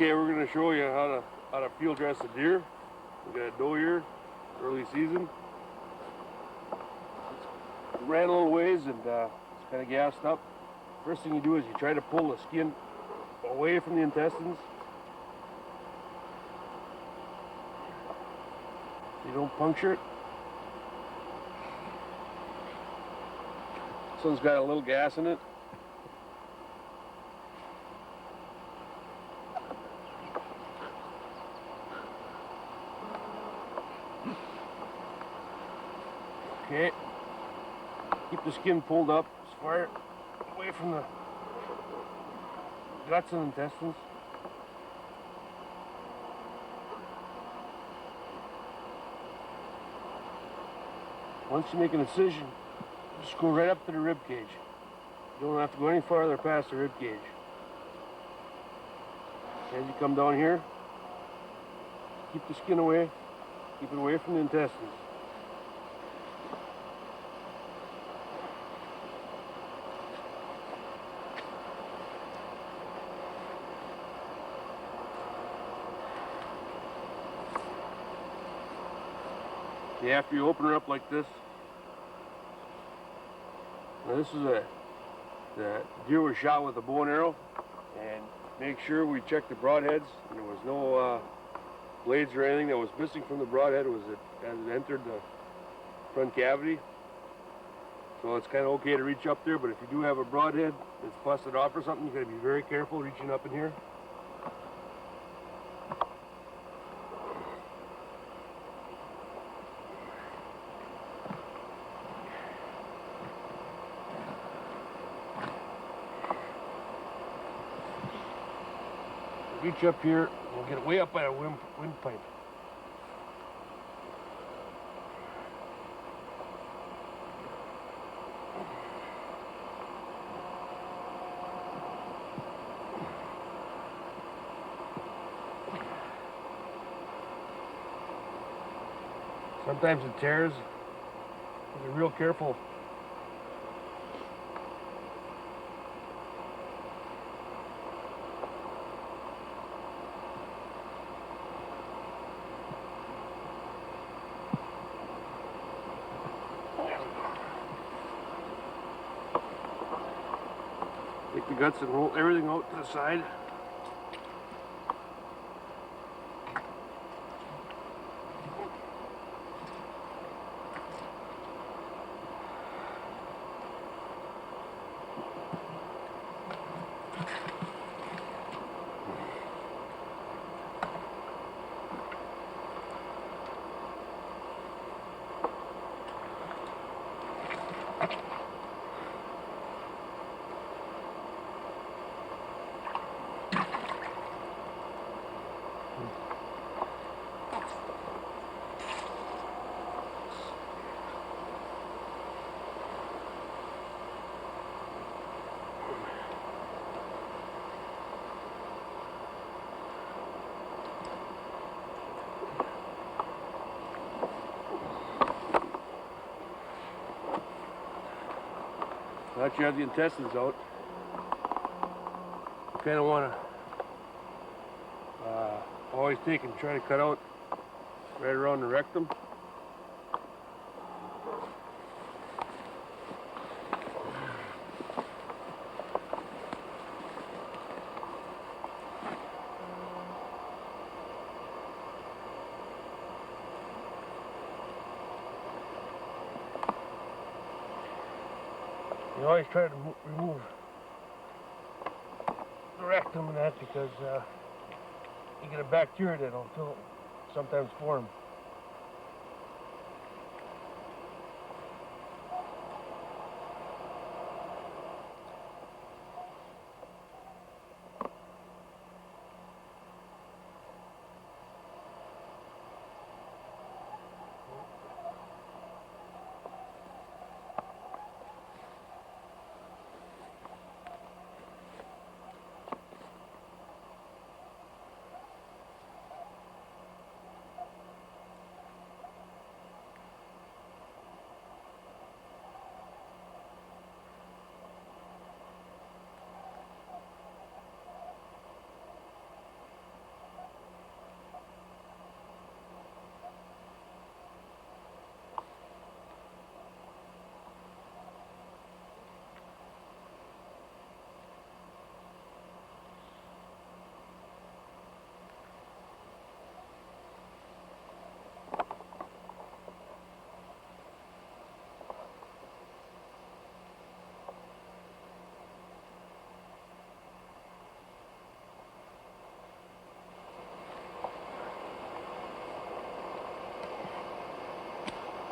Okay, we're going to show you how to field dress a deer. We got a doe here, early season. Ran a little ways and it's kind of gassed up. First thing you do is you try to pull the skin away from the intestines. So you don't puncture it. This one's got a little gas in it. Okay, keep the skin pulled up as far away from the guts and intestines. Once you make an incision, just go right up to the rib cage. You don't have to go any farther past the rib cage. As you come down here, keep the skin away, keep it away from the intestines. After you open her up like this, now this is the deer was shot with a bow and arrow, and make sure we check the broadheads, and there was no blades or anything that was missing from the broadhead as it entered the front cavity. So it's kind of okay to reach up there, but if you do have a broadhead that's busted off or something, you got to be very careful reaching up in here. Reach up here, we'll get it way up by a windpipe. Sometimes it tears. Be real careful. Take the guts and roll everything out to the side. Now that you have the intestines out, you kind of want to always take and try to cut out right around the rectum. You always try to remove the rectum and that because you get a bacteria that'll sometimes form.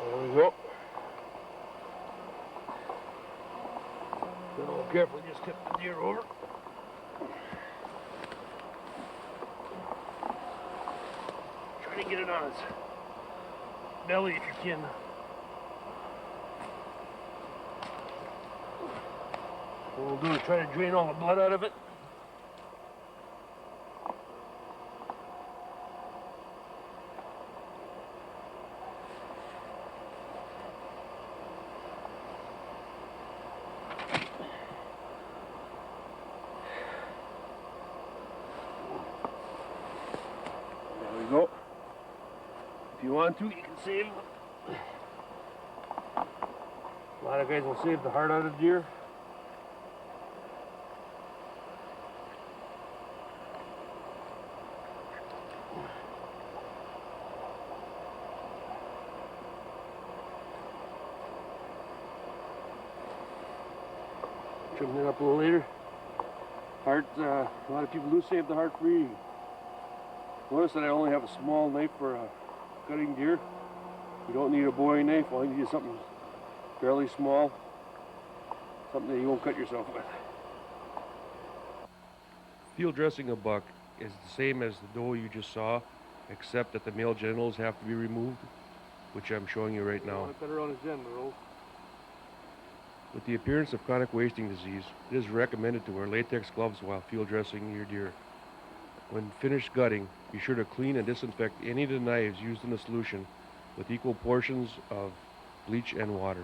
There we go. So carefully just tip the deer over. Try to get it on its belly if you can. What we'll do is try to drain all the blood out of it. There we go. If you want to, you can save. A lot of guys will save the heart out of deer. Trim it up a little later. Heart, a lot of people do save the heart for eating. Notice that I only have a small knife for cutting deer. You don't need a bowie knife, all you need is something fairly small. Something that you won't cut yourself with. Field dressing a buck is the same as the doe you just saw, except that the male genitals have to be removed, which I'm showing you right now. Cut around his genitals. With the appearance of chronic wasting disease, it is recommended to wear latex gloves while field dressing your deer. When finished gutting, be sure to clean and disinfect any of the knives used in the solution with equal portions of bleach and water.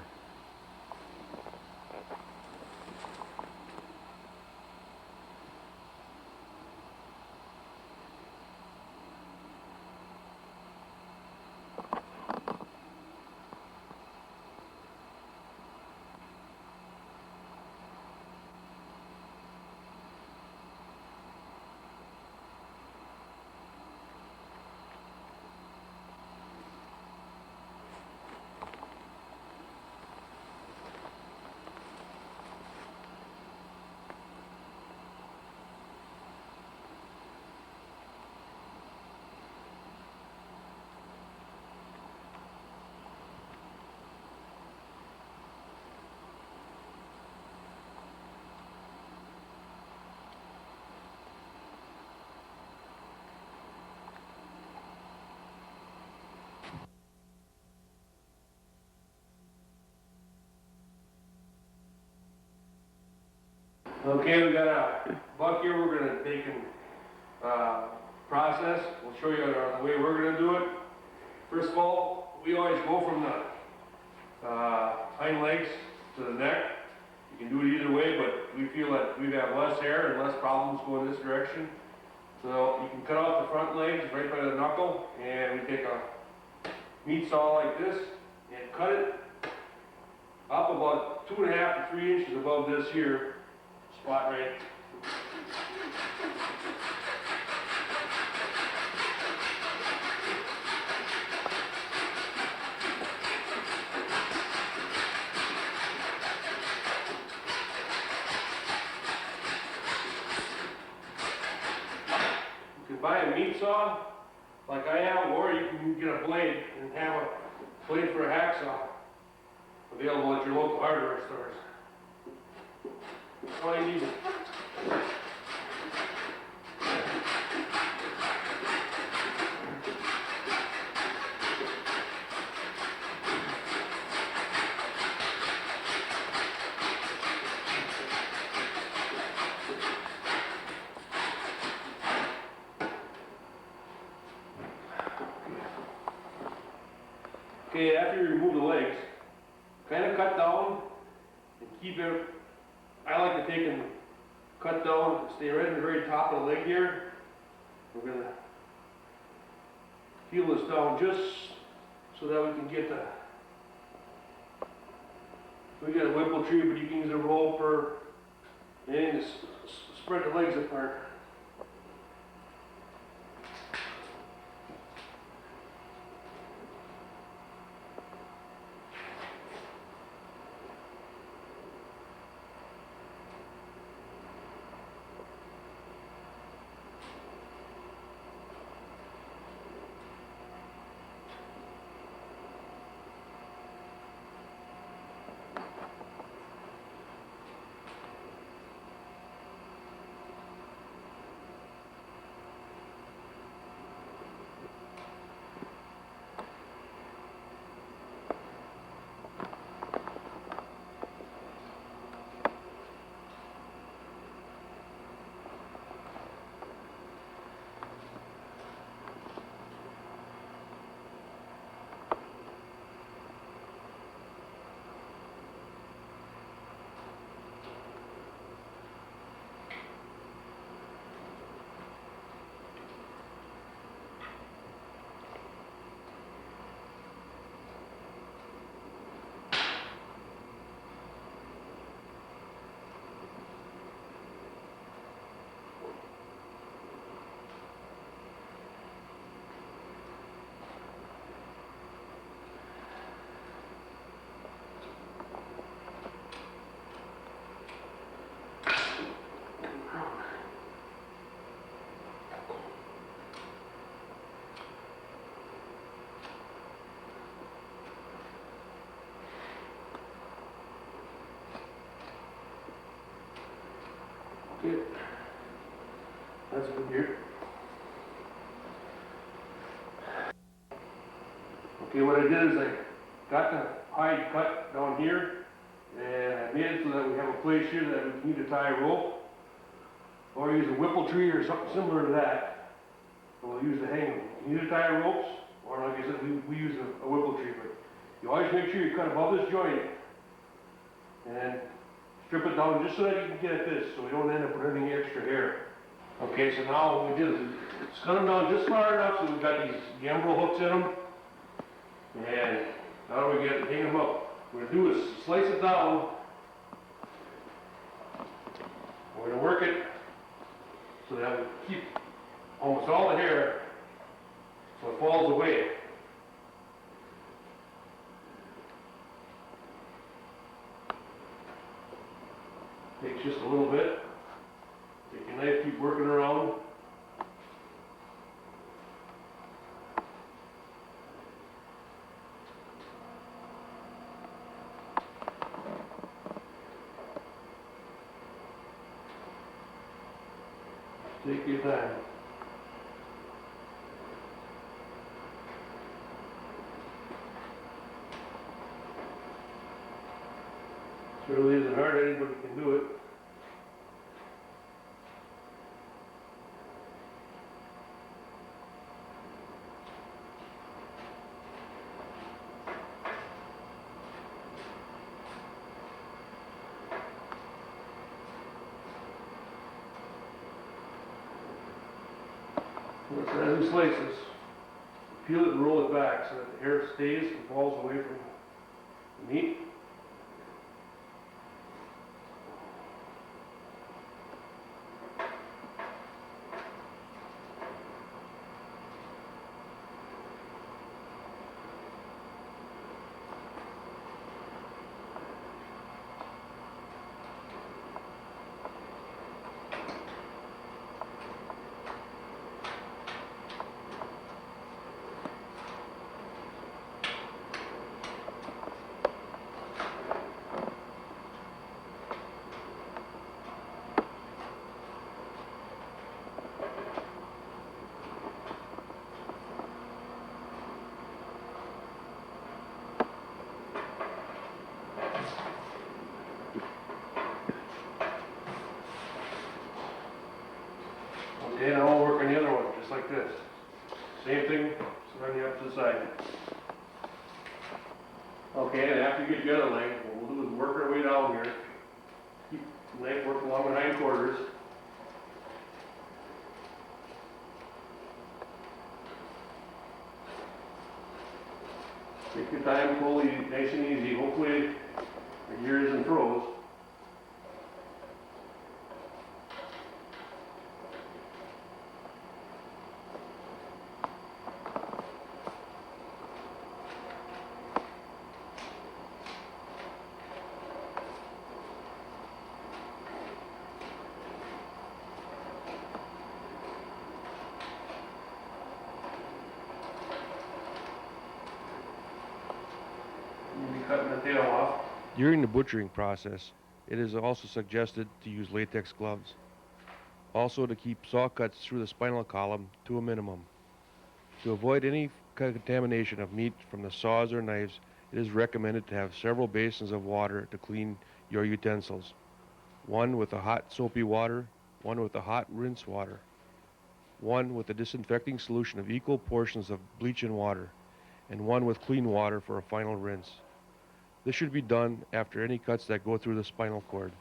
Okay, we got a buck here we're going to take and process. We'll show you the way we're going to do it. First of all, we always go from the hind legs to the neck. You can do it either way, but we feel that we have less hair and less problems going this direction. So you can cut out the front legs right by the knuckle, and we take a meat saw like this and cut it up about 2.5 to 3 inches above this here spot right. You can buy a meat saw like I have, or you can get a blade and have a blade for a hacksaw available at your local hardware stores. All you need is okay, after you remove the legs, kind of cut down and keep it. I like to take and cut down, stay right at the very top of the leg here. We're going to peel this down just so that we can get the, we got a whipple tree, but you can use a rope or anything to spread the legs apart. Okay. That's good here. Okay, what I did is I got the hide cut down here, and I made it so that we have a place here that we need to tie a rope, or use a whipple tree or something similar to that. So we'll use the hang. You need to tie ropes, or like I said, we use a whipple tree, but you always make sure you cut above this joint, and strip it down just so that you can get at this, so we don't end up with any extra hair. Okay, so now what we did is it's cut them down just far enough so we've got these gambrel hooks in them. And now we get hang them up. What we're going to do is slice it down. We're going to work it so that we keep almost all the hair so it falls away. Takes just a little bit. Take your knife, keep working around. Take your time. It really isn't hard, anybody can do it. So as we slice this, peel it and roll it back so that the hair stays and falls away from the meat. Okay, now we'll work on the other one, just like this. Same thing, so run you up to the side. Okay, and after you get the other leg, what we'll do is work our way down here. Keep the leg working along the hindquarters. Take your time, pull nice and easy. Hopefully your gear isn't froze. Cutting the tail off. During the butchering process, it is also suggested to use latex gloves. Also to keep saw cuts through the spinal column to a minimum. To avoid any contamination of meat from the saws or knives, it is recommended to have several basins of water to clean your utensils. One with a hot soapy water, one with a hot rinse water, one with a disinfecting solution of equal portions of bleach and water, and one with clean water for a final rinse. This should be done after any cuts that go through the spinal cord.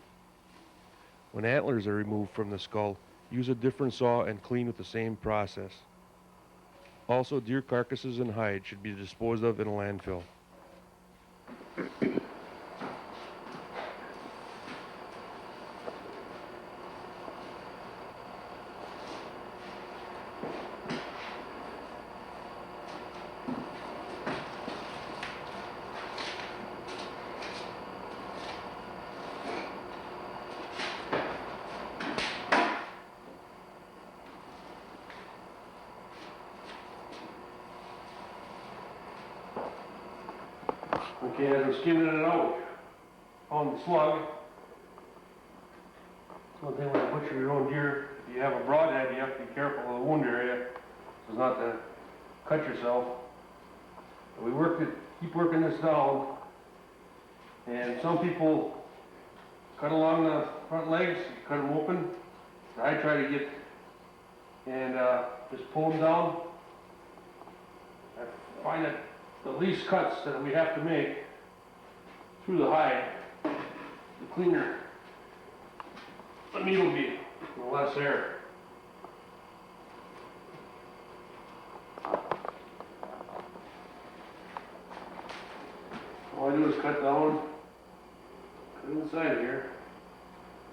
When antlers are removed from the skull, use a different saw and clean with the same process. Also, deer carcasses and hide should be disposed of in a landfill. Okay, as we're skinning it out on the slug, One thing when you butcher your own deer, if you have a broadhead, you have to be careful of the wound area, so as not to cut yourself. But we keep working this down, and some people cut along the front legs, cut them open. I try to get and just pull them down. I find that the least cuts that we have to make through the hide, the cleaner the meat will be, the less hair. All I do is cut down, cut inside here,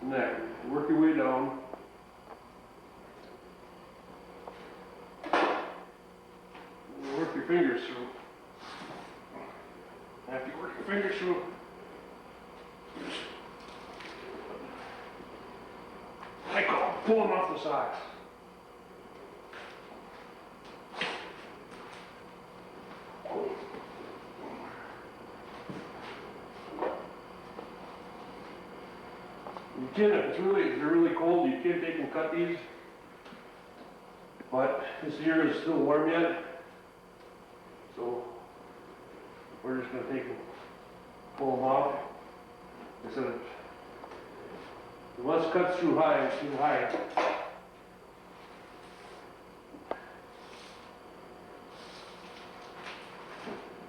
and there. Work your way down. And work your fingers through. After you work your fingers through, I call pulling off the sides. You can, if they're really cold, you can take and cut these. But this ear is still warm yet, so we're just going to take and pull them off. I said, you must cut through hide.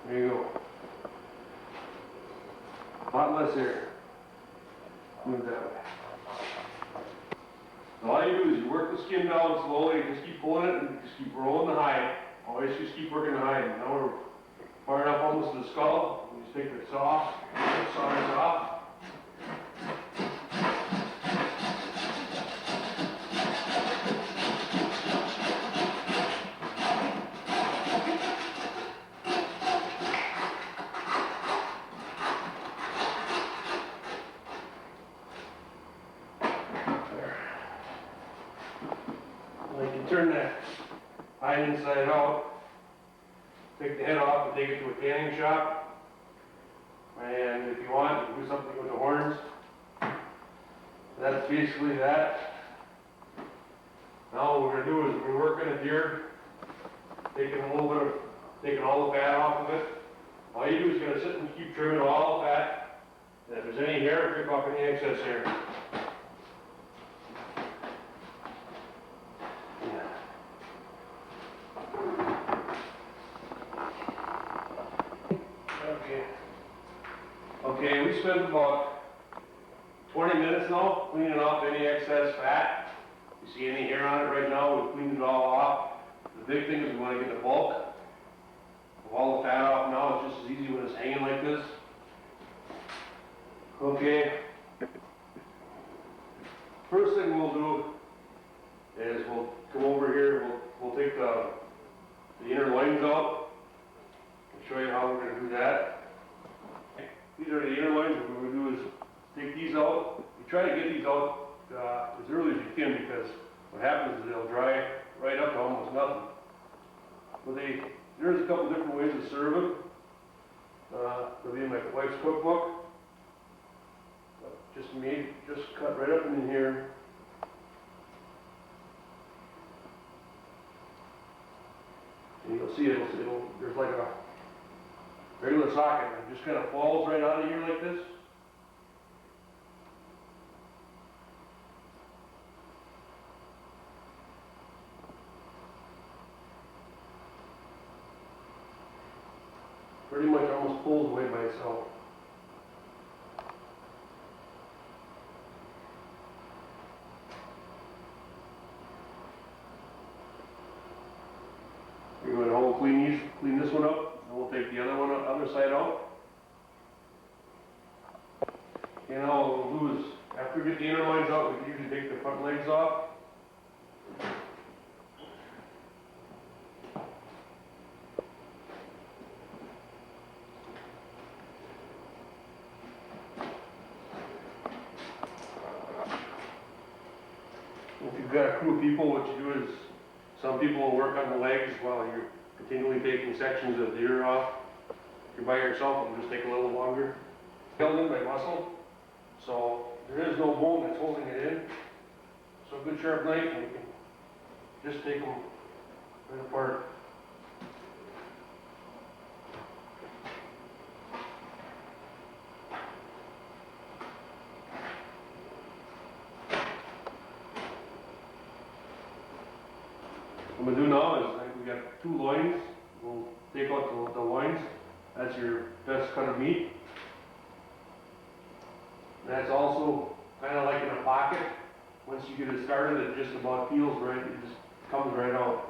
There you go. A lot less hair. Move that way. So all you do is you work the skin down slowly, just keep pulling it and just keep rolling the hide. Always just keep working the hide. Now we're far enough almost to the skull. You just take the saw, saw it off. Turn that hide inside out, take the head off and take it to a tanning shop, and if you want, you can do something with the horns. That's basically that. Now what we're going to do is we're working a deer, taking all the fat off of it. All you do is going to sit and keep trimming all the fat, and if there's any hair, rip off any excess hair. Okay, we spent about 20 minutes now cleaning off any excess fat. You see any hair on it right now, we've cleaned it all off. The big thing is we want to get the bulk of all the fat off now. It's just as easy when it's hanging like this. Okay. First thing we'll do is we'll come over here, we'll take the inner loins out and show you how we're going to do that. These are the inner loins. What we're going to do is take these out. You try to get these out as early as you can, because what happens is they'll dry right up to almost nothing. But there's a couple different ways to serve them. They'll be in my wife's cookbook. Just cut right up in here. And you'll see there's like a regular socket, and it just kind of falls right out of here like this. Pretty much almost pulls away by itself. You're going to hold clean this one up, and we'll take the other side out. And now what we'll do is, after we get the inner lines out, we can usually take the front legs off. If you've got a crew of people, what you do is, some people will work on the legs while you're continually taking sections of the ear off. If you're by yourself, it'll just take a little longer. Held in by muscle, so there is no bone that's holding it in. So a good sharp knife, and you can just take them right apart. What I'm going to do now is we got 2 loins. We'll take out the loins. That's your best cut of meat. That's also kind of like in a pocket. Once you get it started, it just about peels right. It just comes right out.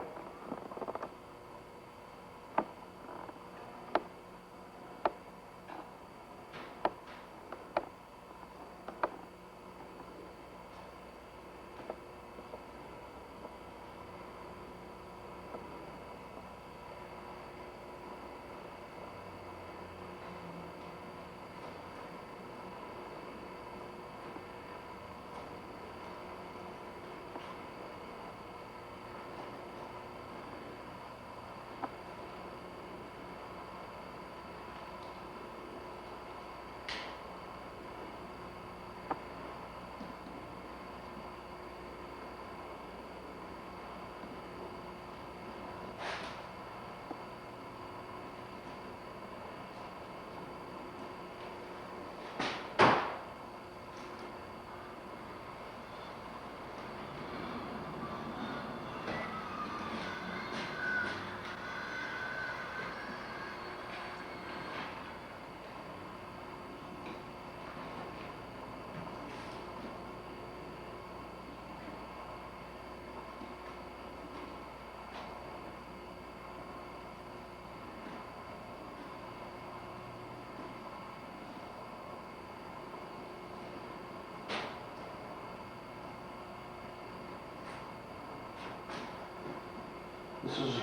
This is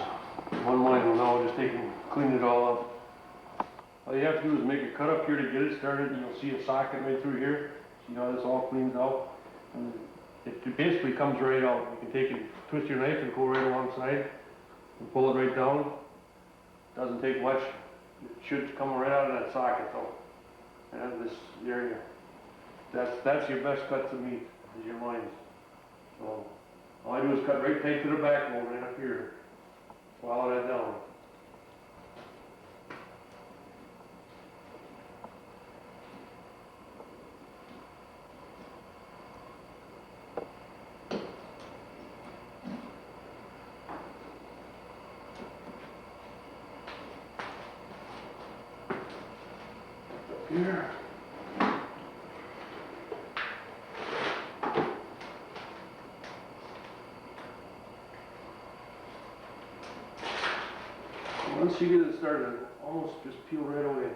one loin now, just clean it all up. All you have to do is make a cut up here to get it started, and you'll see a socket right through here. See how this all cleans out? And it basically comes right out. You can take and twist your knife and go right alongside and pull it right down. Doesn't take much. It should come right out of that socket though. And this area. That's your best cuts of meat, is your loins. So all I do is cut right tight to the backbone right up here. Swallow that down. Up here. Once you get it started, almost just peel right away.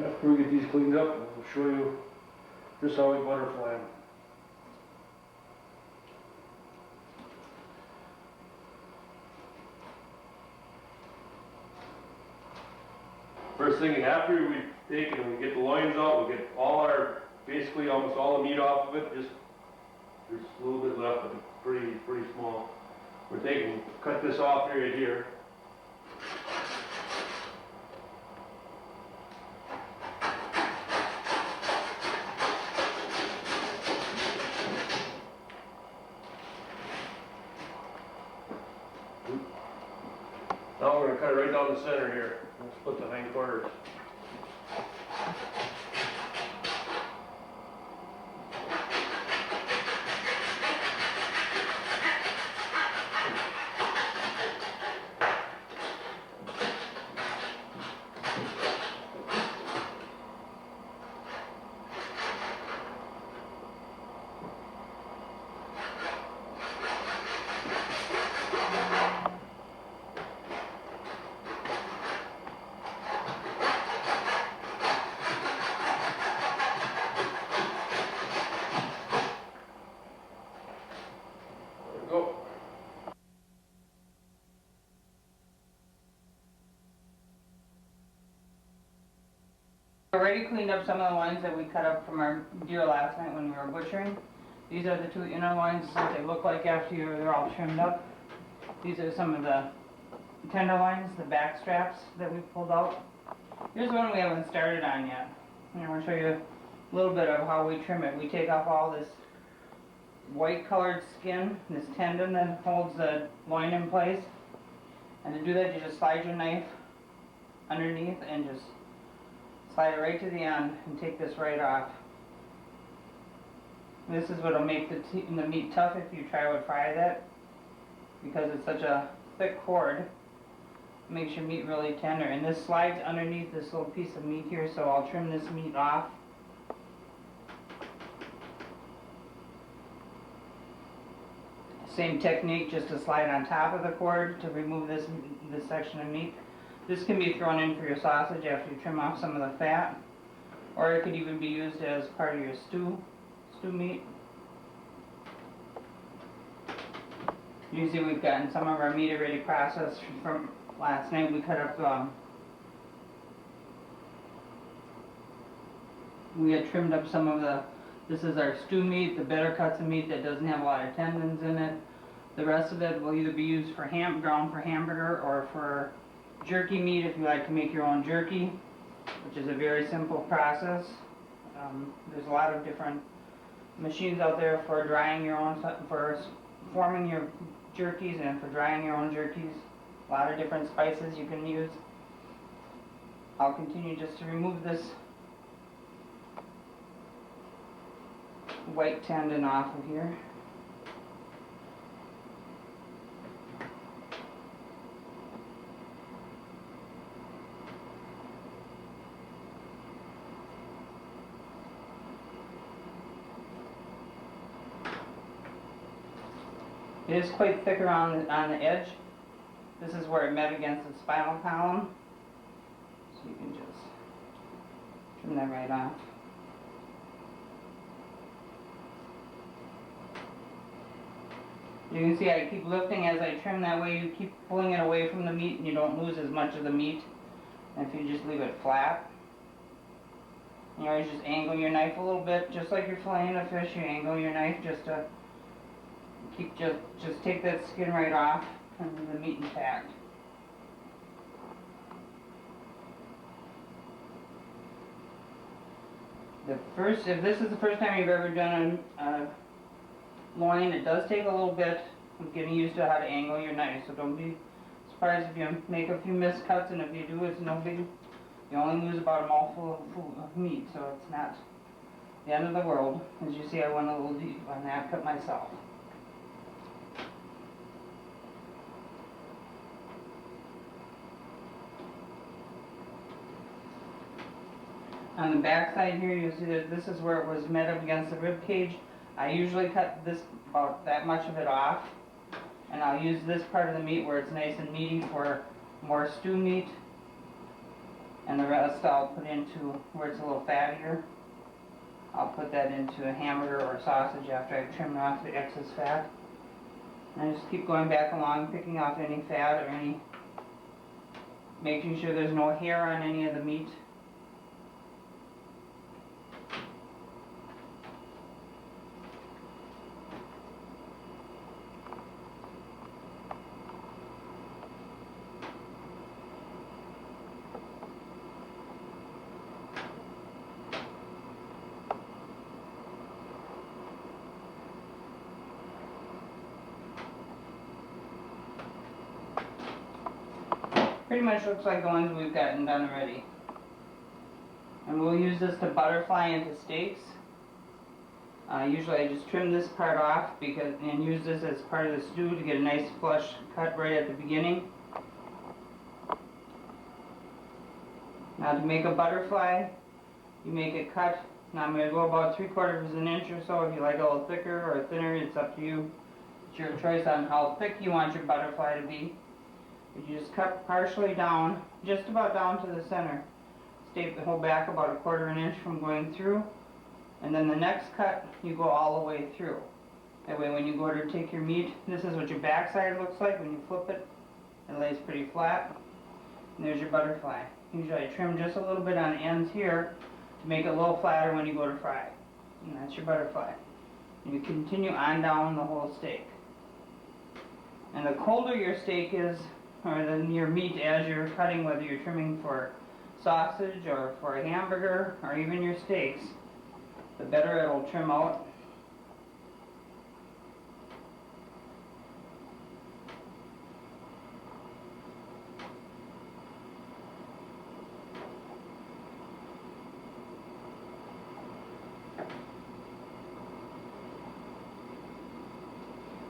After we get these cleaned up, we'll show you just how we butterfly them. First thing, after we take it and we get the loins out, we get all our, basically almost all the meat off of it. Just there's a little bit left, but it's pretty small. Cut this off right here. Now we're going to cut it right down the center here. We'll split the hind quarters. Go. Already cleaned up some of the loins that we cut up from our deer last night when we were butchering. These are the two inner loins, what they look like after they're all trimmed up. These are some of the tenderloins, the back straps that we pulled out. Here's one we haven't started on yet. I'm going to show you a little bit of how we trim it. We take off all this white colored skin, this tendon that holds the loin in place. And to do that, you just slide your knife underneath and just slide it right to the end and take this right off. This is what will make the meat tough if you try to fry that, because it's such a thick cord. It makes your meat really tender. And this slides underneath this little piece of meat here, so I'll trim this meat off. Same technique, just to slide on top of the cord to remove this section of meat. This can be thrown in for your sausage after you trim off some of the fat, or it could even be used as part of your stew meat. Usually we've gotten some of our meat already processed from last night. We cut up, we had trimmed up some of this is our stew meat, the better cuts of meat that doesn't have a lot of tendons in it. The rest of it will either be used for ground for hamburger or for jerky meat if you like to make your own jerky, which is a very simple process. There's a lot of different machines out there for drying your own, for forming your jerkies and for drying your own jerkies. A lot of different spices you can use. I'll continue just to remove this white tendon off of here. It is quite thicker on the edge. This is where it met against the spinal column. So you can just trim that right off. You can see I keep lifting as I trim, that way you keep pulling it away from the meat and you don't lose as much of the meat. And if you just leave it flat, you always just angle your knife a little bit, just like you're filleting a fish, you angle your knife just to keep, just take that skin right off and leave the meat intact. If this is the first time you've ever done a loin, it does take a little bit of getting used to how to angle your knife, so don't be surprised if you make a few miscuts, and if you do, it's no big. You only lose about a mouthful of meat, so it's not the end of the world. As you see, I went a little deep on that cut myself. On the back side here, you see that this is where it was met up against the rib cage. I usually cut this, about that much of it off, and I'll use this part of the meat where it's nice and meaty for more stew meat, and the rest I'll put into where it's a little fattier. I'll put that into a hamburger or sausage after I've trimmed off the excess fat. And I just keep going back along, picking off any fat or making sure there's no hair on any of the meat. pretty much looks like the ones we've gotten done already. And we'll use this to butterfly into steaks. Usually I just trim this part off and use this as part of the stew to get a nice flush cut right at the beginning. Now to make a butterfly, you make it cut. Now I'm going to go about 3/4 of an inch or so. If you like it a little thicker or thinner, it's up to you. It's your choice on how thick you want your butterfly to be. But you just cut partially down, just about down to the center. Stape the whole back about 1/4 of an inch from going through. And then the next cut, you go all the way through. That way when you go to take your meat, this is what your backside looks like when you flip it. It lays pretty flat. And there's your butterfly. Usually I trim just a little bit on ends here to make it a little flatter when you go to fry. And that's your butterfly. And you continue on down the whole steak. And the colder your steak is, or your meat as you're cutting, whether you're trimming for sausage or for a hamburger or even your steaks, the better it'll trim out.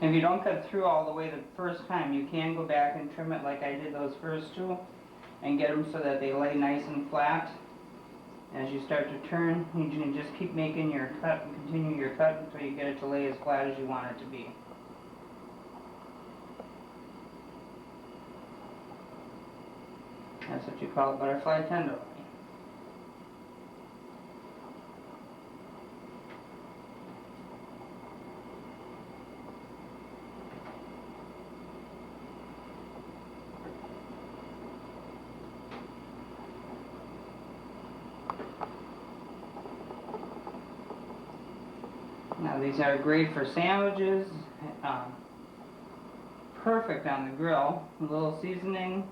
If you don't cut through all the way the first time, you can go back and trim it like I did those first two and get them so that they lay nice and flat. As you start to turn, you can just keep making your cut and continue your cut until you get it to lay as flat as you want it to be. That's what you call a butterfly tenderloin. Now these are great for sandwiches, perfect on the grill. A little seasoning.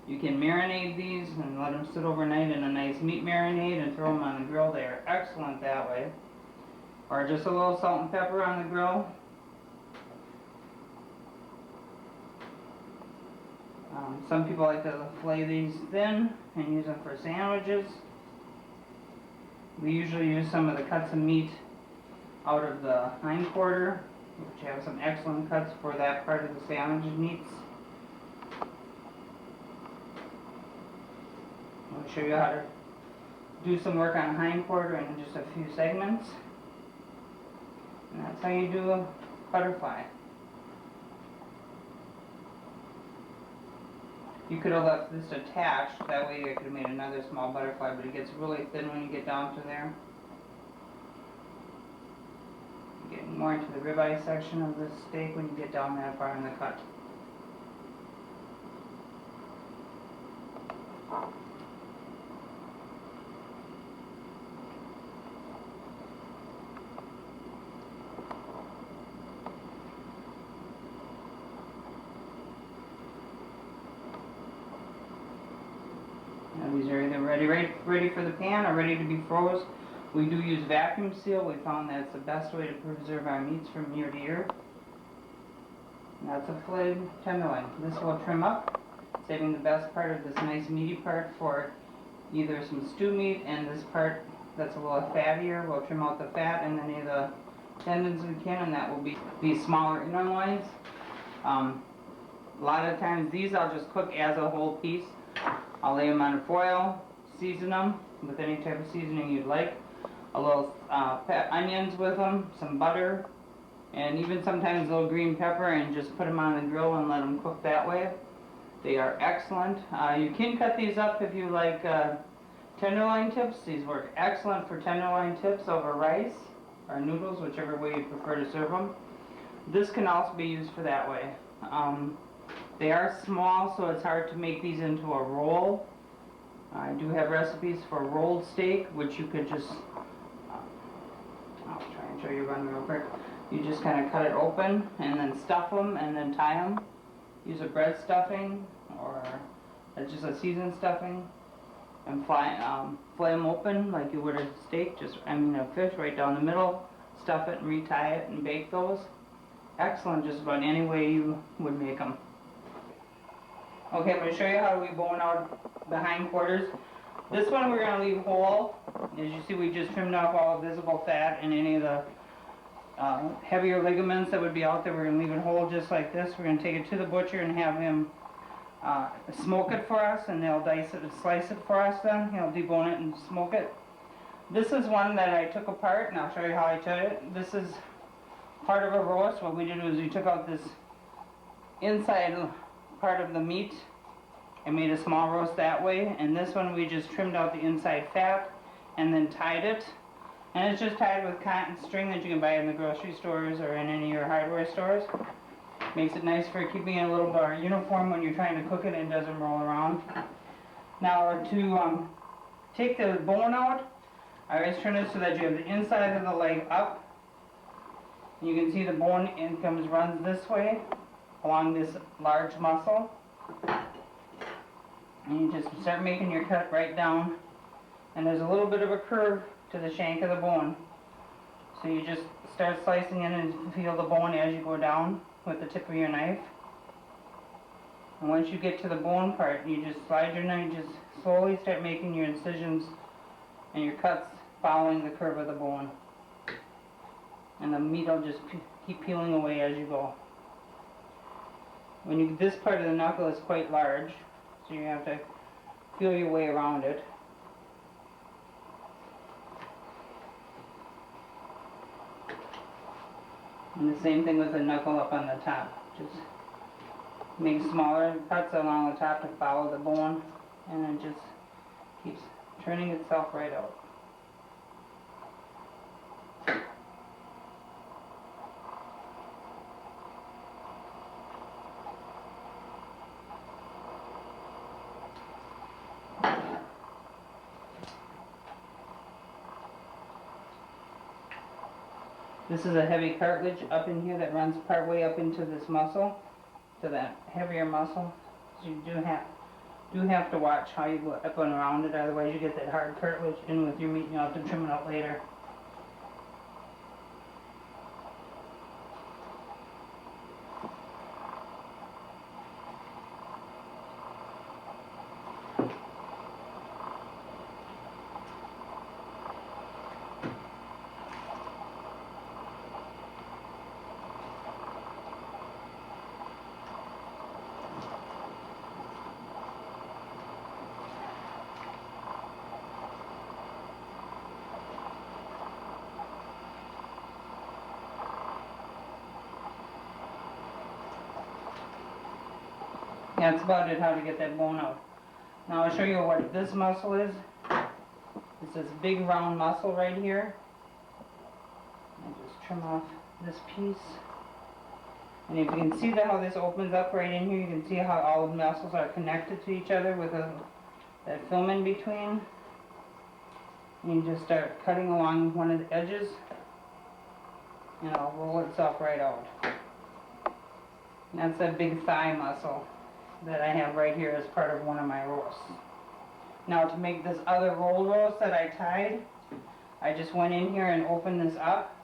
You can marinate these and let them sit overnight in a nice meat marinade and throw them on the grill. They are excellent that way. Or just a little salt and pepper on the grill. Some people like to fillet these thin and use them for sandwiches. We usually use some of the cuts of meat out of the hindquarter, which have some excellent cuts for that part of the sandwich meats. I'll show you how to do some work on hindquarter in just a few segments. And that's how you do a butterfly. You could have left this attached, that way I could have made another small butterfly, but it gets really thin when you get down to there. Getting more into the ribeye section of the steak when you get down that far in the cut. Now these are either ready for the pan or ready to be froze. We do use vacuum seal. We found that's the best way to preserve our meats from year to year. And that's a filleted tenderloin. This will trim up, saving the best part of this nice meaty part for either some stew meat, and this part that's a little fattier, we'll trim out the fat and any of the tendons we can, and that will be these smaller inner loins. A lot of times these I'll just cook as a whole piece. I'll lay them on foil, season them with any type of seasoning you'd like. A little onions with them, some butter, and even sometimes a little green pepper, and just put them on the grill and let them cook that way. They are excellent. You can cut these up if you like tenderloin tips. These work excellent for tenderloin tips over rice or noodles, whichever way you prefer to serve them. This can also be used for that way. They are small, so it's hard to make these into a roll. I do have recipes for rolled steak, which you could just, I'll try and show you one real quick. You just kind of cut it open and then stuff them and then tie them. Use a bread stuffing or just a seasoned stuffing and flay them open like you would a steak, a fish right down the middle. Stuff it and retie it and bake those. Excellent just about any way you would make them. Okay, I'm going to show you how we bone out the hindquarters. This one we're going to leave whole. As you see, we just trimmed off all the visible fat and any of the heavier ligaments that would be out there. We're going to leave it whole just like this. We're going to take it to the butcher and have him smoke it for us, and they'll dice it and slice it for us then. He'll debone it and smoke it. This is one that I took apart, and I'll show you how I did it. This is part of a roast. What we did was we took out this inside part of the meat and made a small roast that way, and this one we just trimmed out the inside fat and then tied it. And it's just tied with cotton string that you can buy in the grocery stores or in any of your hardware stores. Makes it nice for keeping it a little more uniform when you're trying to cook it and it doesn't roll around. Now to take the bone out, I always turn it so that you have the inside of the leg up. You can see the bone runs this way along this large muscle. And you just start making your cut right down. And there's a little bit of a curve to the shank of the bone. So you just start slicing in and feel the bone as you go down with the tip of your knife. And once you get to the bone part, you just slide your knife, just slowly start making your incisions and your cuts following the curve of the bone. And the meat will just keep peeling away as you go. This part of the knuckle is quite large, so you have to feel your way around it. And the same thing with the knuckle up on the top. Just make smaller cuts along the top to follow the bone, and it just keeps turning itself right out. This is a heavy cartilage up in here that runs part way up into this muscle, to that heavier muscle. So you do have to watch how you go up and around it, otherwise you get that hard cartilage in with your meat and you'll have to trim it out later. That's about it, how to get that bone out. Now I'll show you what this muscle is. It's this big round muscle right here. I just trim off this piece. And if you can see how this opens up right in here, you can see how all the muscles are connected to each other with that film in between. And you just start cutting along one of the edges, and it'll roll itself right out. And that's that big thigh muscle that I have right here as part of one of my roasts. Now to make this other roll roast that I tied, I just went in here and opened this up,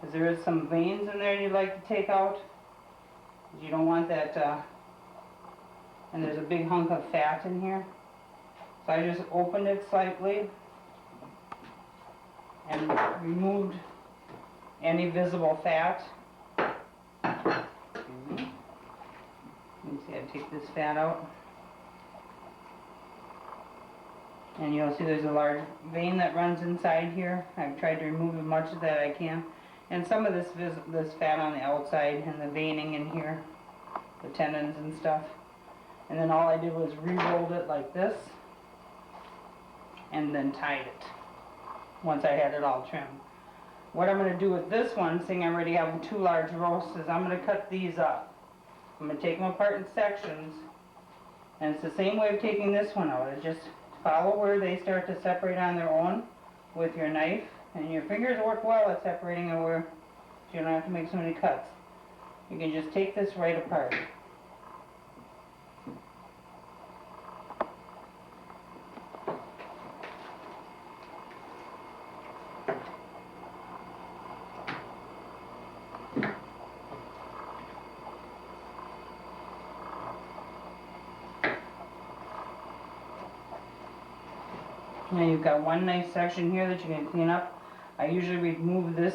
because there is some veins in there you'd like to take out. You don't want that, and there's a big hunk of fat in here. So I just opened it slightly and removed any visible fat. You can see I take this fat out. And you'll see there's a large vein that runs inside here. I've tried to remove as much of that I can. And some of this fat on the outside and the veining in here, the tendons and stuff. And then all I did was re-rolled it like this and then tied it once I had it all trimmed. What I'm going to do with this one, seeing I already have two large roasts, is I'm going to cut these up. I'm going to take them apart in sections, and it's the same way of taking this one out. It's just follow where they start to separate on their own with your knife, and your fingers work well at separating it where you don't have to make so many cuts. You can just take this right apart. Now you've got one nice section here that you can clean up. I usually remove this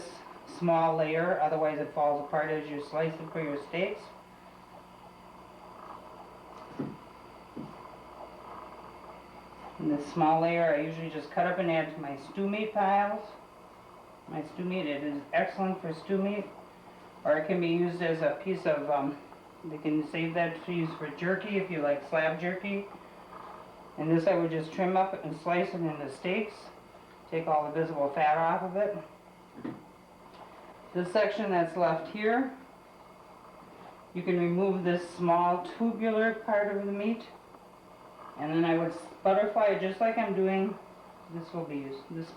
small layer, otherwise it falls apart as you slice it for your steaks. And this small layer I usually just cut up and add to my stew meat piles. My stew meat, it is excellent for stew meat, or it can be used as a piece of, they can save that to use for jerky if you like slab jerky. And this I would just trim up and slice it into steaks, take all the visible fat off of it. This section that's left here, you can remove this small tubular part of the meat, and then I would butterfly it just like I'm doing. This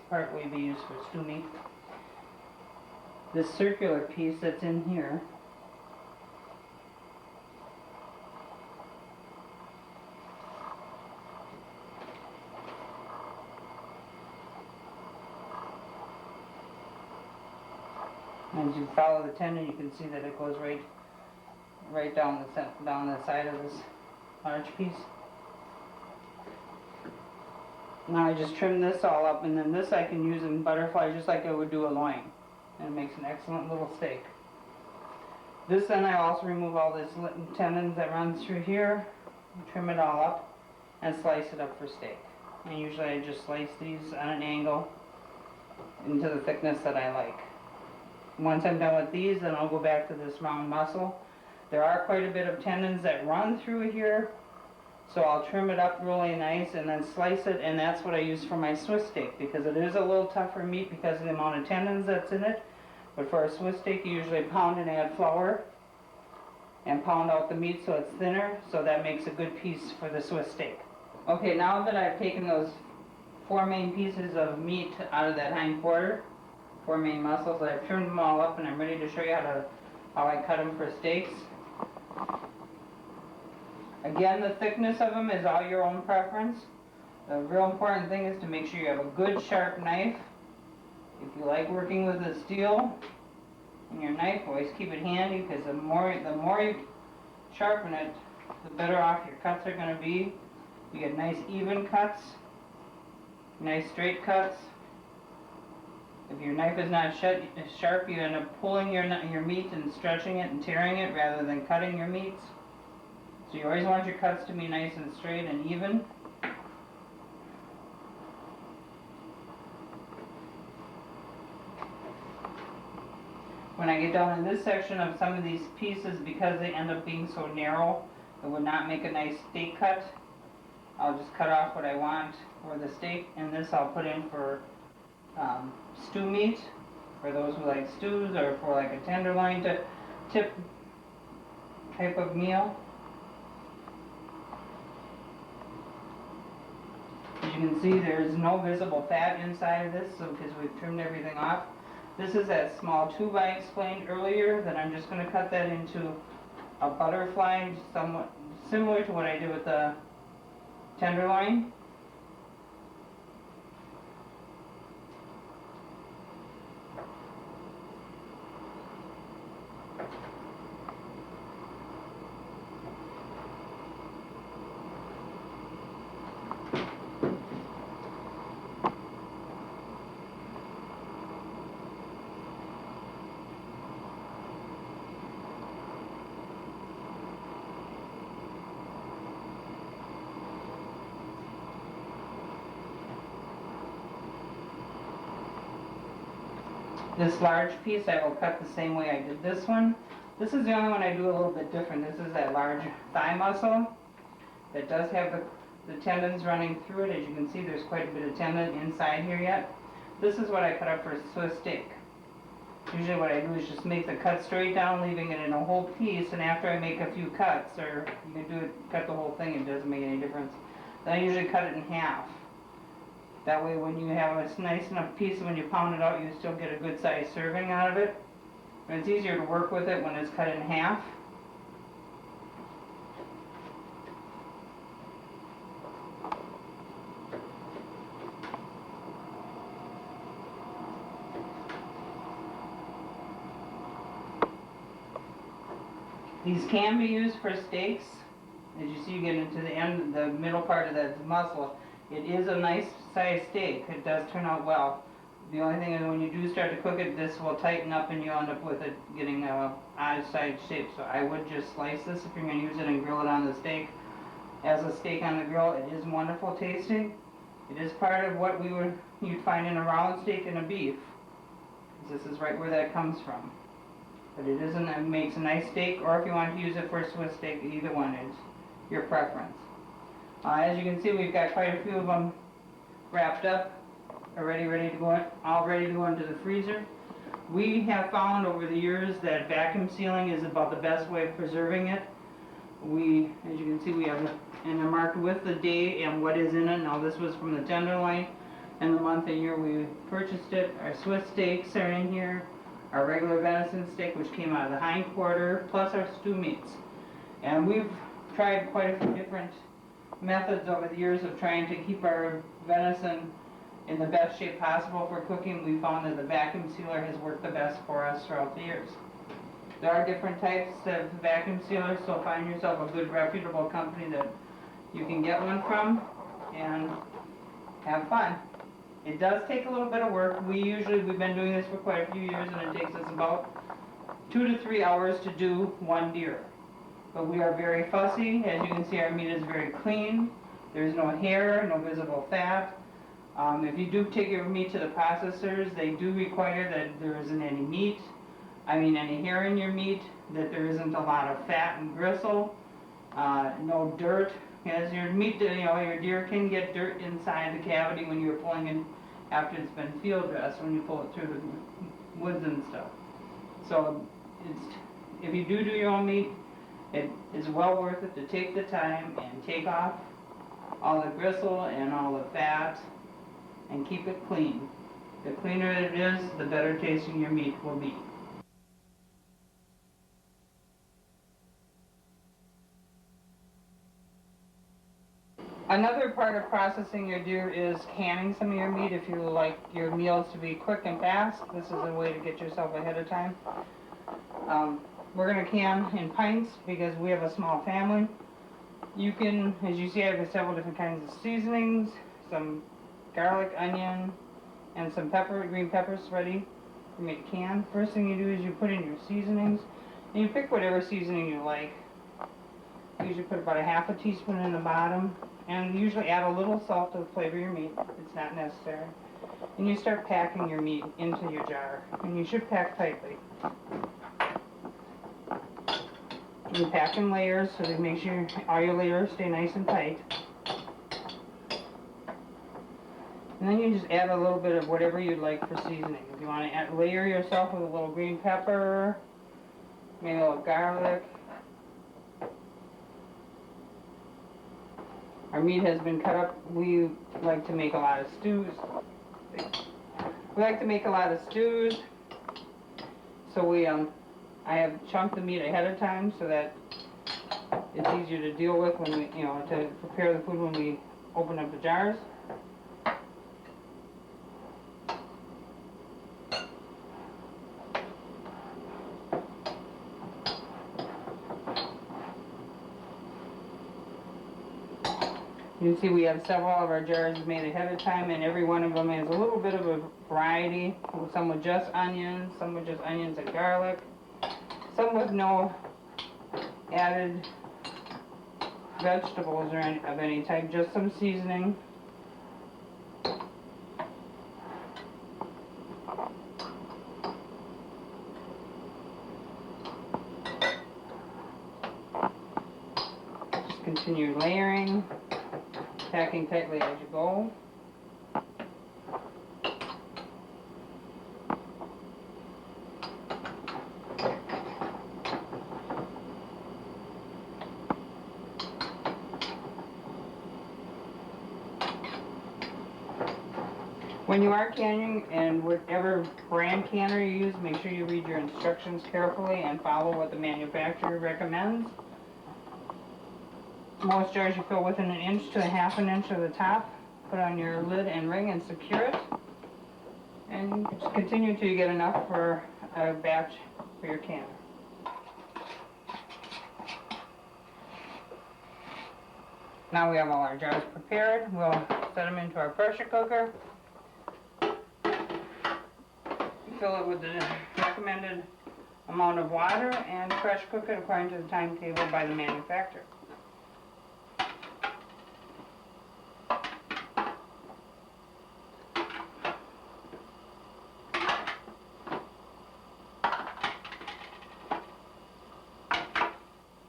part will be used for stew meat. This circular piece that's in here, as you follow the tendon, you can see that it goes right down the side of this large piece. Now I just trim this all up, and then this I can use in butterfly just like I would do a loin, and it makes an excellent little steak. This then I also remove all this tendons that runs through here, trim it all up, and slice it up for steak. And usually I just slice these on an angle into the thickness that I like. Once I'm done with these, then I'll go back to this round muscle. There are quite a bit of tendons that run through here, so I'll trim it up really nice and then slice it, and that's what I use for my Swiss steak, because it is a little tougher meat because of the amount of tendons that's in it. But for a Swiss steak, you usually pound and add flour and pound out the meat so it's thinner, so that makes a good piece for the Swiss steak. Okay, now that I've taken those 4 main pieces of meat out of that hind quarter, 4 main muscles, I've trimmed them all up, and I'm ready to show you how I cut them for steaks. Again, the thickness of them is all your own preference. The real important thing is to make sure you have a good sharp knife. If you like working with the steel in your knife, always keep it handy, because the more you sharpen it, the better off your cuts are going to be. You get nice even cuts, nice straight cuts. If your knife is not sharp, you end up pulling your meat and stretching it and tearing it rather than cutting your meats. So you always want your cuts to be nice and straight and even. When I get down in this section of some of these pieces, because they end up being so narrow, it would not make a nice steak cut. I'll just cut off what I want for the steak, and this I'll put in for stew meat, for those who like stews, or for like a tenderloin tip type of meal. As you can see, there is no visible fat inside of this, so because we've trimmed everything off. This is that small tube I explained earlier, that I'm just going to cut that into a butterfly, somewhat similar to what I did with the tenderloin. This large piece I will cut the same way I did this one. This is the only one I do a little bit different. This is that large thigh muscle that does have the tendons running through it. As you can see, there's quite a bit of tendon inside here yet. This is what I cut up for a Swiss steak. Usually what I do is just make the cut straight down, leaving it in a whole piece, and after I make a few cuts, or you can cut the whole thing, it doesn't make any difference. Then I usually cut it in half. That way when you have a nice enough piece, when you pound it out, you still get a good sized serving out of it. And it's easier to work with it when it's cut in half. These can be used for steaks. As you see, you get into the middle part of that muscle. It is a nice sized steak. It does turn out well. The only thing is when you do start to cook it, this will tighten up and you'll end up with it getting a odd side shape. So I would just slice this if you're going to use it and grill it on the steak. As a steak on the grill, it is wonderful tasting. It is part of what you'd find in a round steak and a beef. This is right where that comes from. But it makes a nice steak, or if you want to use it for a Swiss steak, either one is your preference. As you can see, we've got quite a few of them wrapped up, already ready to go, all ready to go into the freezer. We have found over the years that vacuum sealing is about the best way of preserving it. As you can see, we have, and they're marked with the date and what is in it. Now this was from the tenderloin and the month and year we purchased it. Our Swiss steaks are in here, our regular venison steak, which came out of the hind quarter, plus our stew meats. And we've tried quite a few different methods over the years of trying to keep our venison in the best shape possible for cooking. We found that the vacuum sealer has worked the best for us throughout the years. There are different types of vacuum sealers, so find yourself a good reputable company that you can get one from and have fun. It does take a little bit of work. We've been doing this for quite a few years, and it takes us about 2 to 3 hours to do one deer. But we are very fussy. As you can see, our meat is very clean. There's no hair, no visible fat. If you do take your meat to the processors, they do require that there isn't any hair in your meat, that there isn't a lot of fat and gristle, no dirt. As your meat, your deer can get dirt inside the cavity when you're pulling it after it's been field dressed, when you pull it through the woods and stuff. So if you do your own meat, it is well worth it to take the time and take off all the gristle and all the fat and keep it clean. The cleaner it is, the better tasting your meat will be. Another part of processing your deer is canning some of your meat if you like your meals to be quick and fast. This is a way to get yourself ahead of time. We're going to can in pints because we have a small family. You can, as you see, I have several different kinds of seasonings, some garlic, onion, and some green peppers ready for me to can. First thing you do is you put in your seasonings, and you pick whatever seasoning you like. You usually put about a half a teaspoon in the bottom, and usually add a little salt to flavor your meat. It's not necessary. And you start packing your meat into your jar, and you should pack tightly. You pack in layers so that make sure all your layers stay nice and tight. And then you just add a little bit of whatever you'd like for seasoning. If you want to layer yourself with a little green pepper, maybe a little garlic. Our meat has been cut up. We like to make a lot of stews. So I have chunked the meat ahead of time so that it's easier to deal with when we, to prepare the food when we open up the jars. You can see we have several of our jars made ahead of time, and every one of them has a little bit of a variety. Some with just onions, some with just onions and garlic, some with no added vegetables of any type, just some seasoning. Just continue layering, packing tightly as you go. When you are canning, and whatever brand canner you use, make sure you read your instructions carefully and follow what the manufacturer recommends. Most jars you fill within 1 inch to a half an inch of the top. Put on your lid and ring and secure it. And just continue until you get enough for a batch for your canner. Now we have all our jars prepared. We'll set them into our pressure cooker. Fill it with the recommended amount of water and pressure cook it according to the timetable by the manufacturer.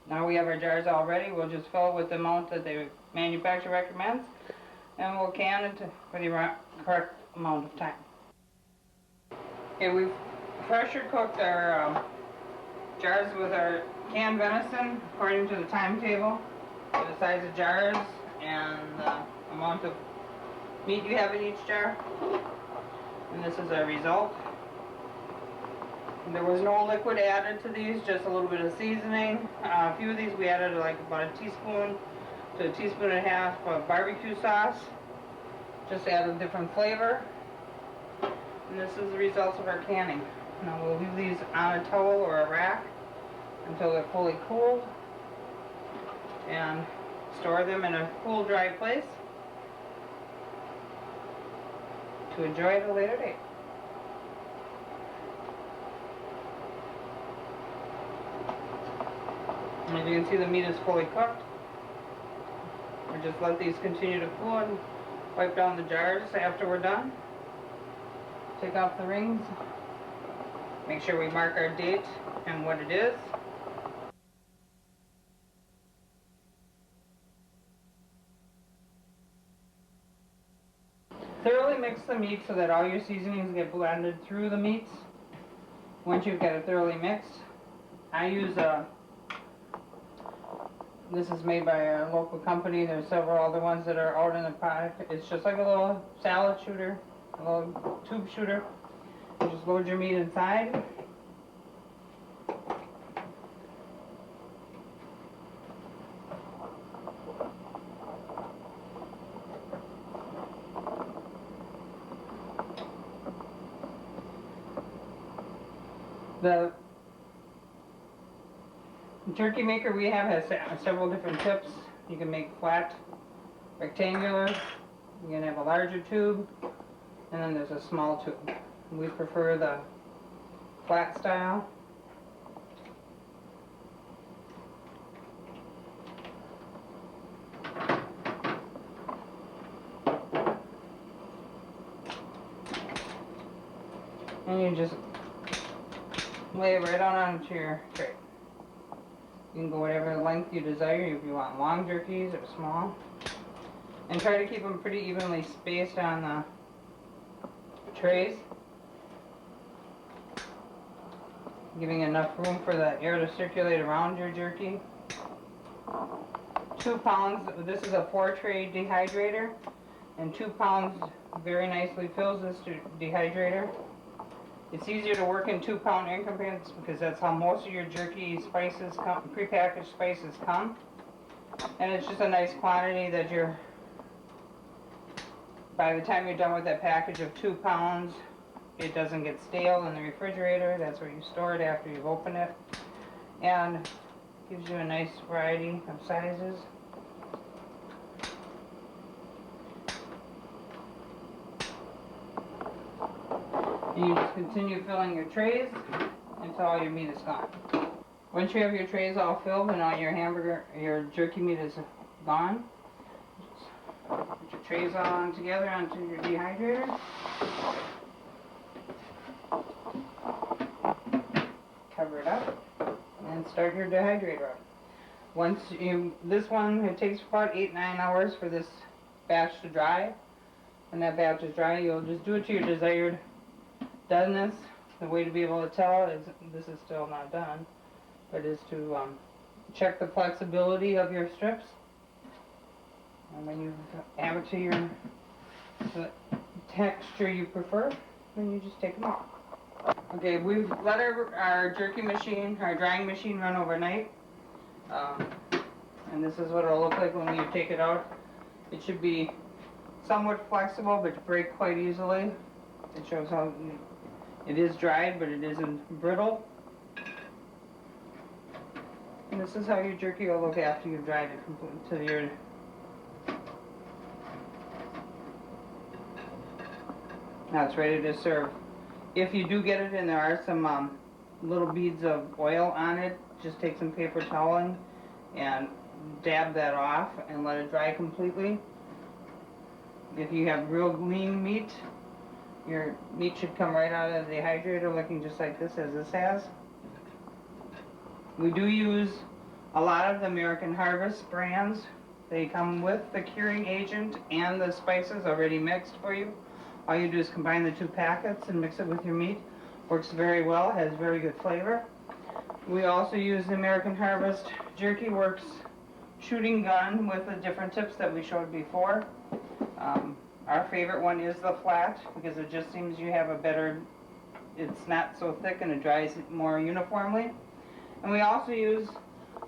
Now we have our jars all ready. We'll just fill it with the amount that the manufacturer recommends, and we'll can it for the correct amount of time. Okay, we've pressure cooked our jars with our canned venison according to the timetable, the size of jars, and the amount of meat you have in each jar. And this is our result. There was no liquid added to these, just a little bit of seasoning. A few of these we added like about a teaspoon to a teaspoon and a half of barbecue sauce, just to add a different flavor. And this is the results of our canning. Now we'll leave these on a towel or a rack until they're fully cooled and store them in a cool, dry place to enjoy at a later date. And as you can see, the meat is fully cooked. We just let these continue to cool and wipe down the jars after we're done. Take off the rings. Make sure we mark our date and what it is. Thoroughly mix the meat so that all your seasonings get blended through the meats. Once you've got it thoroughly mixed, I use this is made by a local company. There's several other ones that are out in the product. It's just like a little salad shooter, a little tube shooter. You just load your meat inside. The turkey maker we have has several different tips. You can make flat, rectangular, you can have a larger tube, and then there's a small tube. We prefer the flat style. And you just lay it right on onto your tray. You can go whatever length you desire, if you want long jerkies or small. And try to keep them pretty evenly spaced on the trays, giving enough room for the air to circulate around your jerky. 2 pounds, this is a 4-tray dehydrator, and 2 pounds very nicely fills this dehydrator. It's easier to work in 2-pound increments because that's how most of your jerky spices come, prepackaged spices come. And it's just a nice quantity that you're, by the time you're done with that package of 2 pounds, it doesn't get stale in the refrigerator. That's where you store it after you've opened it. And gives you a nice variety of sizes. And you just continue filling your trays until all your meat is gone. Once you have your trays all filled and all your jerky meat is gone, just put your trays all on together onto your dehydrator. Cover it up and start your dehydrator up. This one, it takes about 8-9 hours for this batch to dry. When that batch is dry, you'll just do it to your desired doneness. The way to be able to tell is, this is still not done, but is to check the flexibility of your strips. And when you have it to the texture you prefer, then you just take them off. Okay, we've let our jerky machine, our drying machine run overnight. And this is what it'll look like when you take it out. It should be somewhat flexible, but break quite easily. It shows how it is dried, but it isn't brittle. And this is how your jerky will look after you've dried it to your Now it's ready to serve. If you do get it and there are some little beads of oil on it, just take some paper toweling and dab that off and let it dry completely. If you have real lean meat, your meat should come right out of the dehydrator looking just like this, as this has. We do use a lot of the American Harvest brands. They come with the curing agent and the spices already mixed for you. All you do is combine the 2 packets and mix it with your meat. Works very well, has very good flavor. We also use the American Harvest Jerky Works shooting gun with the different tips that we showed before. Our favorite one is the flat because it just seems you have a better, it's not so thick and it dries more uniformly. And we also use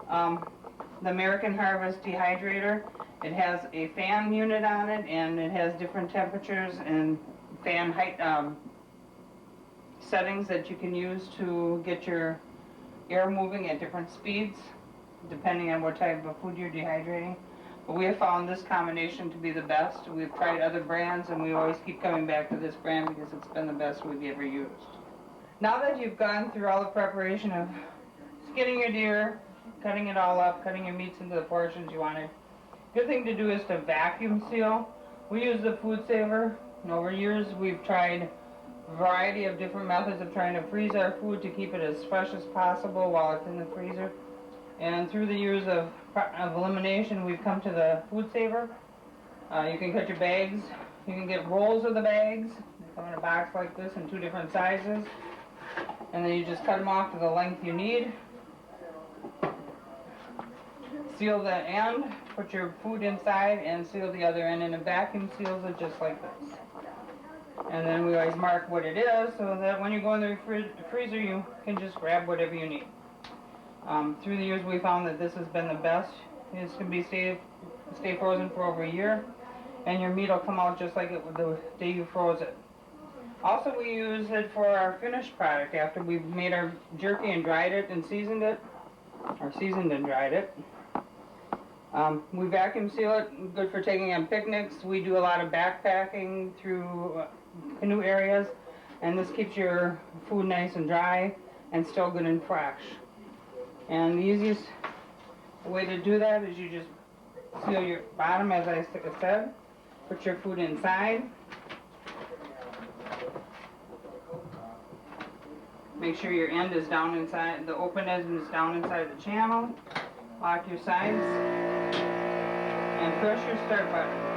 the American Harvest dehydrator. It has a fan unit on it and it has different temperatures and fan height settings that you can use to get your air moving at different speeds depending on what type of food you're dehydrating. But we have found this combination to be the best. We've tried other brands and we always keep coming back to this brand because it's been the best we've ever used. Now that you've gone through all the preparation of skinning your deer, cutting it all up, cutting your meats into the portions you wanted, good thing to do is to vacuum seal. We use the food saver, and over years we've tried a variety of different methods of trying to freeze our food to keep it as fresh as possible while it's in the freezer. And through the years of elimination, we've come to the food saver. You can cut your bags. You can get rolls of the bags. They come in a box like this in 2 different sizes. And then you just cut them off to the length you need. Seal the end, put your food inside, and seal the other end, and a vacuum seals it just like this. And then we always mark what it is so that when you go in the freezer, you can just grab whatever you need. Through the years, we found that this has been the best. This can be stay frozen for over a year, and your meat will come out just like it would the day you froze it. Also, we use it for our finished product after we've made our jerky and dried it and seasoned it, or seasoned and dried it. We vacuum seal it, good for taking on picnics. We do a lot of backpacking through canoe areas, and this keeps your food nice and dry and still good and fresh. And the easiest way to do that is you just seal your bottom, as I said, put your food inside. Make sure your end is down inside, the open end is down inside the channel. Lock your sides and press your start button.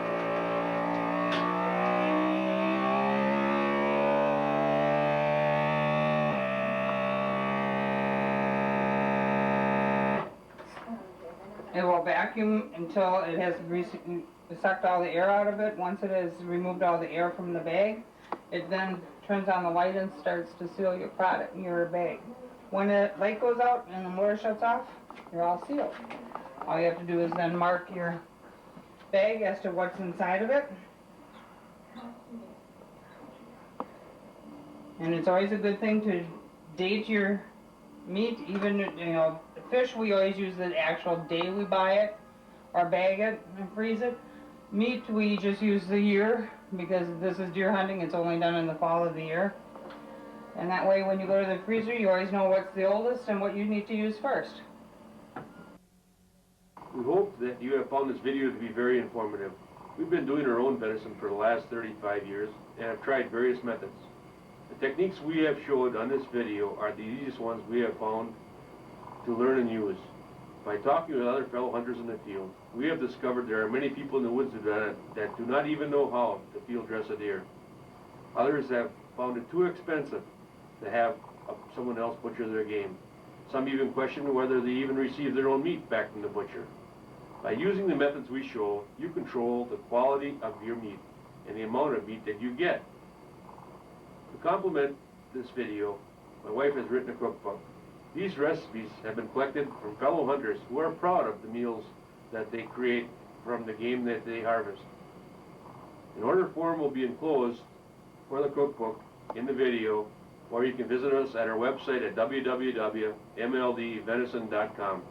It will vacuum until it has sucked all the air out of it. Once it has removed all the air from the bag, it then turns on the light and starts to seal your product in your bag. When the light goes out and the motor shuts off, you're all sealed. All you have to do is then mark your bag as to what's inside of it. And it's always a good thing to date your meat. Even, fish, we always use the actual day we buy it or bag it and freeze it. Meat, we just use the year because this is deer hunting. It's only done in the fall of the year. And that way when you go to the freezer, you always know what's the oldest and what you need to use first. We hope that you have found this video to be very informative. We've been doing our own venison for the last 35 years and have tried various methods. The techniques we have showed on this video are the easiest ones we have found to learn and use. By talking with other fellow hunters in the field, we have discovered there are many people in the woods that do not even know how to field dress a deer. Others have found it too expensive to have someone else butcher their game. Some even question whether they even receive their own meat back from the butcher. By using the methods we show, you control the quality of your meat and the amount of meat that you get. To complement this video, my wife has written a cookbook. These recipes have been collected from fellow hunters who are proud of the meals that they create from the game that they harvest. An order form will be enclosed for the cookbook in the video, or you can visit us at our website at www.mldvenison.com.